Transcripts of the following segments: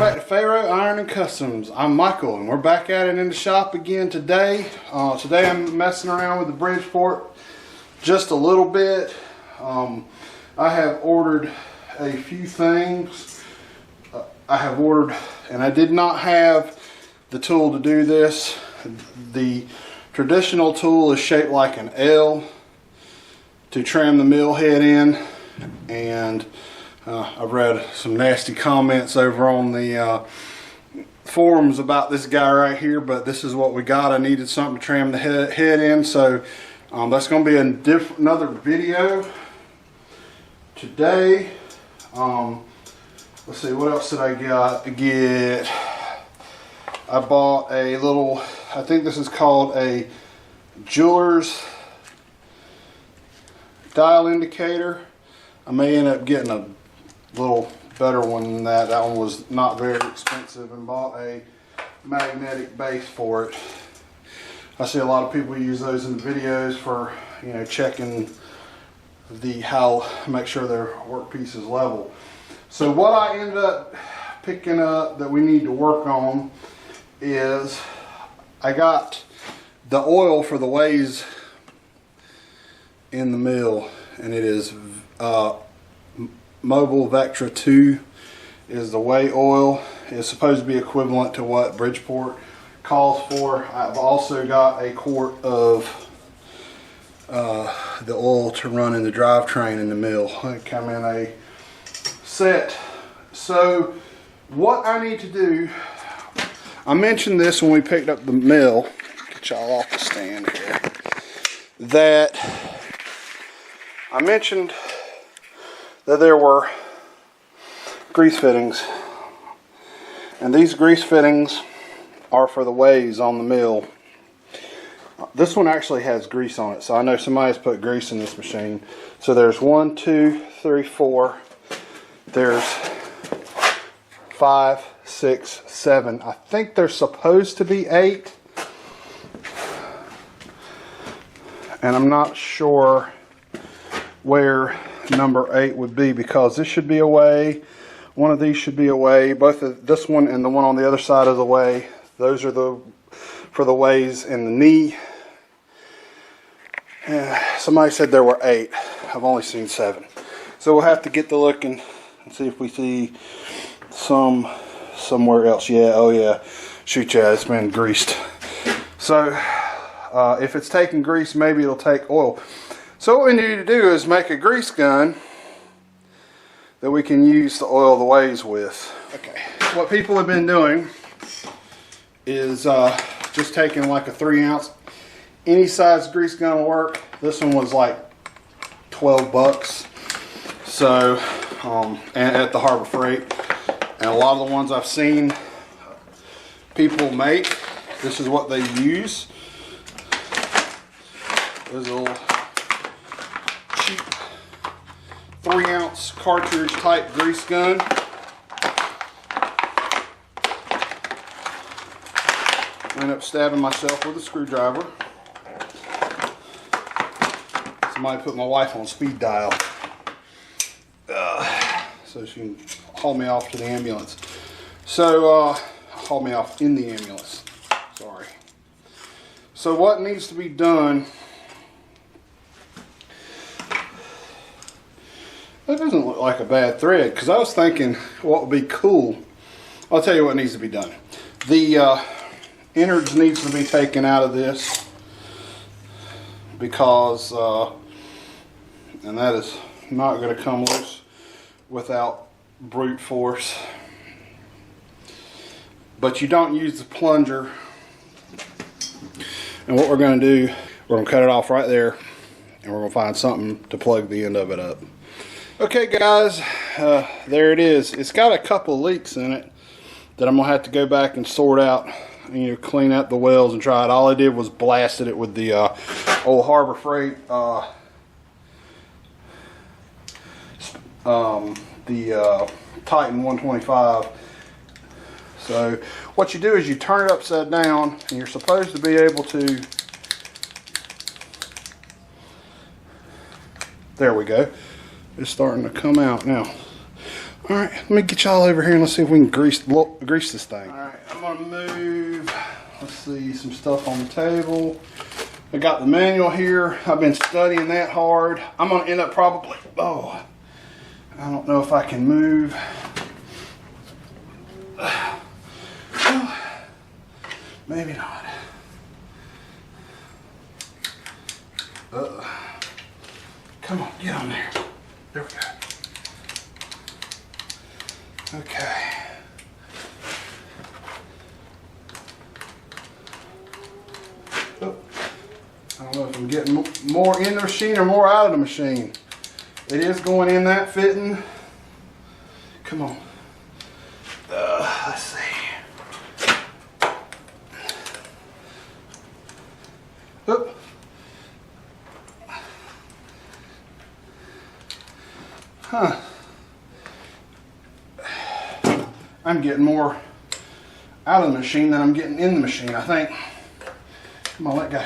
back to Faro Iron and Customs. I'm Michael and we're back at it in the shop again today. Today I'm messing around with the Bridgeport just a little bit. I have ordered a few things. I have ordered, and I did not have the tool to do this. The traditional tool is shaped like an L to trim the mill head in, and I've read some nasty comments over on the forums about this guy right here, but this is what we got. I needed something to trim the head in, so that's going to be another video today. Let's see, what else did I get? I bought a little, I think this is called a jeweler's dial indicator. I may end up getting a little better one than that. That one was not very expensive, and bought a magnetic base for it. I see a lot of people use those in the videos for, you know, checking make sure their workpiece is level. So what I ended up picking up that we need to work on is I got the oil for the ways in the mill, and it is Mobile Vectra 2 is the way oil. It's supposed to be equivalent to what Bridgeport calls for. I've also got a quart of the oil to run in the drivetrain in the mill. They come in a set. So what I need to do, I mentioned this when we picked up the mill, get y'all off the stand here, that I mentioned that there were grease fittings, and these grease fittings are for the ways on the mill. This one actually has grease on it, so I know somebody's put grease in this machine. So there's 1, 2, 3, 4. There's 5, 6, 7. I think there's supposed to be 8, and I'm not sure where number 8 would be, because this should be away. One of these should be away. Both of this one and the one on the other side is away. Those are for the ways in the knee. Somebody said there were 8. I've only seen 7. So we'll have to get to looking and see if we see somewhere else. Yeah, oh yeah. Shoot, yeah, it's been greased. So if it's taking grease, maybe it'll take oil. So what we need to do is make a grease gun that we can use to oil the ways with. Okay, what people have been doing is just taking like a 3-ounce, any size grease gun will work. This one was like 12 bucks. So, and at the Harbor Freight. And a lot of the ones I've seen people make, this is what they use. There's a little cheap 3-ounce cartridge type grease gun. I ended up stabbing myself with a screwdriver. Somebody put my wife on speed dial so she can haul me off to the ambulance. So haul me off in the ambulance. Sorry. So what needs to be done? That doesn't look like a bad thread, because I was thinking what would be cool. I'll tell you what needs to be done. The innards needs to be taken out of this, because and that is not going to come loose without brute force. But you don't use the plunger. And what we're going to do, we're going to cut it off right there, and we're going to find something to plug the end of it up. Okay guys, there it is. It's got a couple of leaks in it that I'm going to have to go back and sort out, and, you know, clean out the wells and try it. All I did was blasted it with the old Harbor Freight Titan 125. So what you do is you turn it upside down, and you're supposed to be able to, there we go, it's starting to come out now. All right, let me get y'all over here and let's see if we can grease this thing. All right, I'm gonna move, let's see, some stuff on the table. I got the manual here. I've been studying that hard. I'm gonna end up probably, I don't know if I can move. Maybe not. Come on, get on there. There we go. Okay. Oh. I don't know if I'm getting more in the machine or more out of the machine. It is going in that fitting. Come on. Let's see. Oop. Huh. I'm getting more out of the machine than I'm getting in the machine, I think. Come on, let go.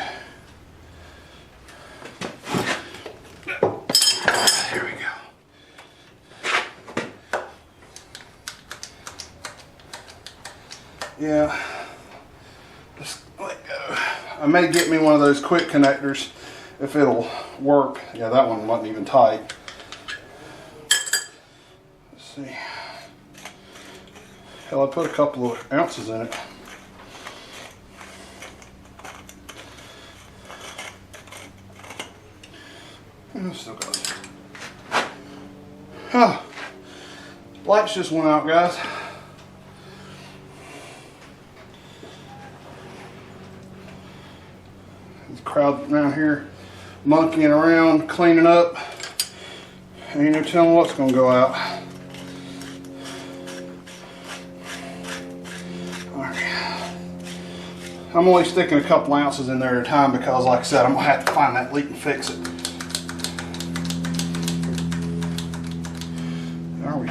There we go. Yeah. Just let go. I may get me one of those quick connectors if it'll work. Yeah, that one wasn't even tight. Let's see. Hell, I put a couple of ounces in it. Still got it. Oh, lights just went out, guys. There's a crowd around here monkeying around, cleaning up. Ain't no telling what's gonna go out. I'm only sticking a couple ounces in there at a time because, like I said, I'm gonna have to find that leak and fix it. Are we?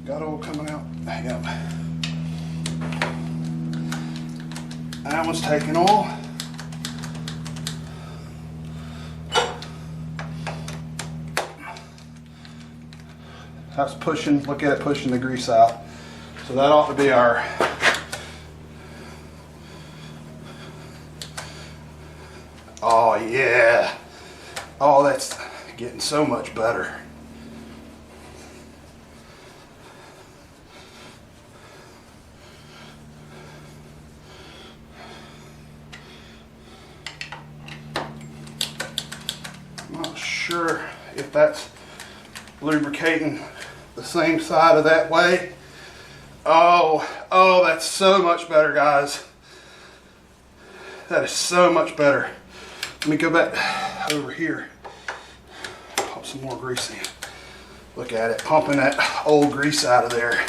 Got oil coming out? Yep. That one's taking oil. That's pushing, look at it pushing the grease out. So that ought to be our oh yeah. Oh, that's getting so much better. I'm not sure if that's lubricating the same side of that way. Oh, that's so much better, guys. That is so much better. Let me go back over here. Pump some more grease in. Look at it, pumping that old grease out of there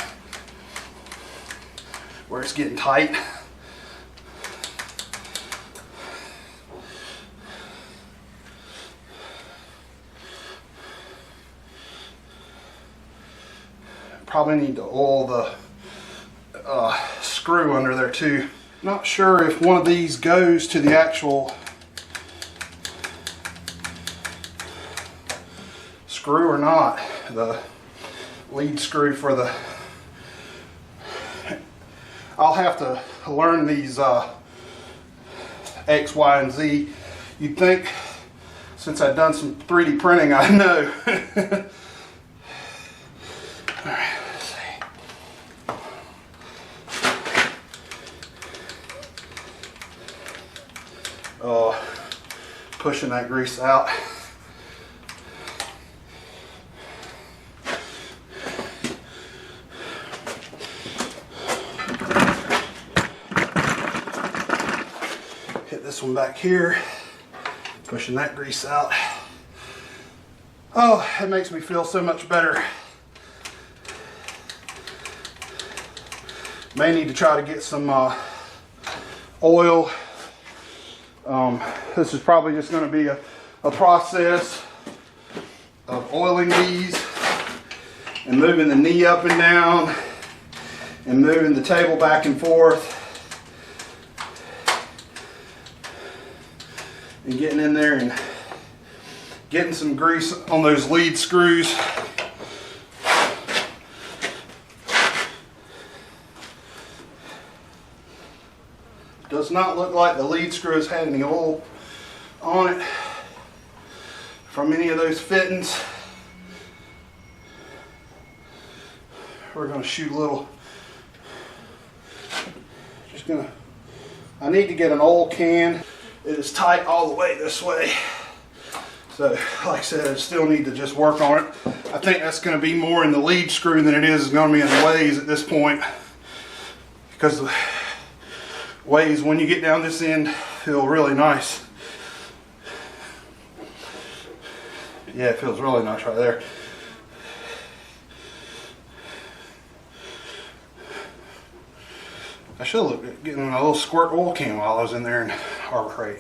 where it's getting tight. Probably need to oil the screw under there too. Not sure if one of these goes to the actual screw or not. The lead screw for the, I'll have to learn these X, Y, and Z. You'd think since I've done some 3D printing, I know. All right. Pushing that grease out. Hit this one back here, pushing that grease out. Oh, it makes me feel so much better. May need to try to get some oil. This is probably just going to be a process of oiling these and moving the knee up and down and moving the table back and forth and getting in there and getting some grease on those lead screws. Does not look like the lead screw has had any oil on it from any of those fittings. We're going to shoot a little, I need to get an oil can. It is tight all the way this way. So, like I said, I still need to just work on it. I think that's going to be more in the lead screw than it is going to be in the ways at this point. Because the ways, when you get down this end, feel really nice. Yeah, it feels really nice right there. I should have looked at getting a little squirt oil can while I was in there and arbitrate.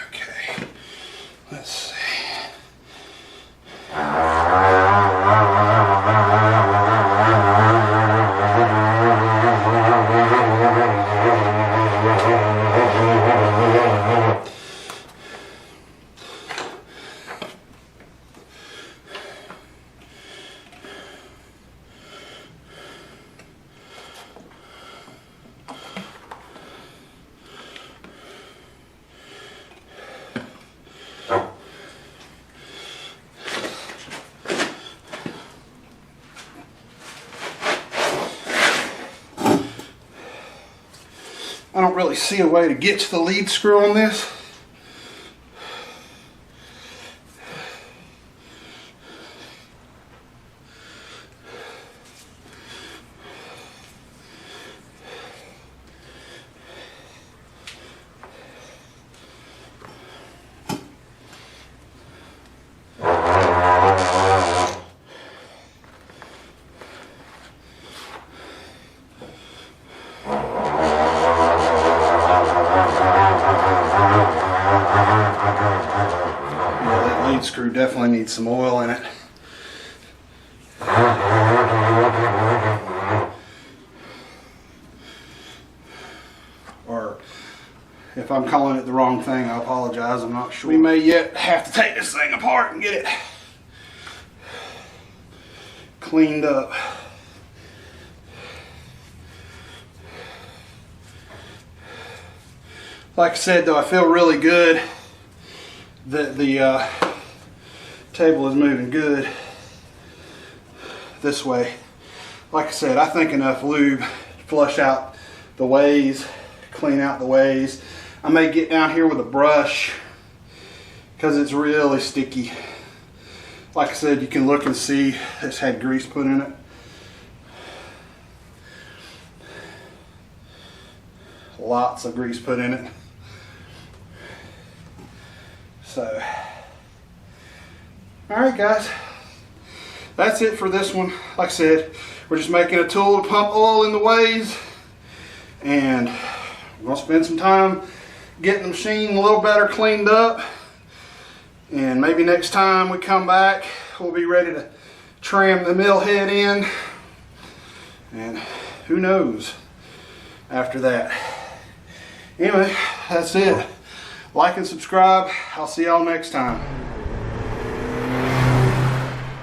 Okay, let's see. I don't really see a way to get to the lead screw on this. Screw definitely needs some oil in it. Or if I'm calling it the wrong thing, I apologize, I'm not sure. We may yet have to take this thing apart and get it cleaned up. Like I said though, I feel really good that the table is moving good this way. Like I said, I think enough lube to flush out the ways, clean out the ways. I may get down here with a brush because it's really sticky. Like I said, you can look and see it's had grease put in it. Lots of grease put in it. So, alright guys, that's it for this one. Like I said, we're just making a tool to pump oil in the ways, and we're going to spend some time getting the machine a little better cleaned up, and maybe next time we come back we'll be ready to trim the mill head in, and who knows after that. Anyway, that's it. Like and subscribe. I'll see y'all next time.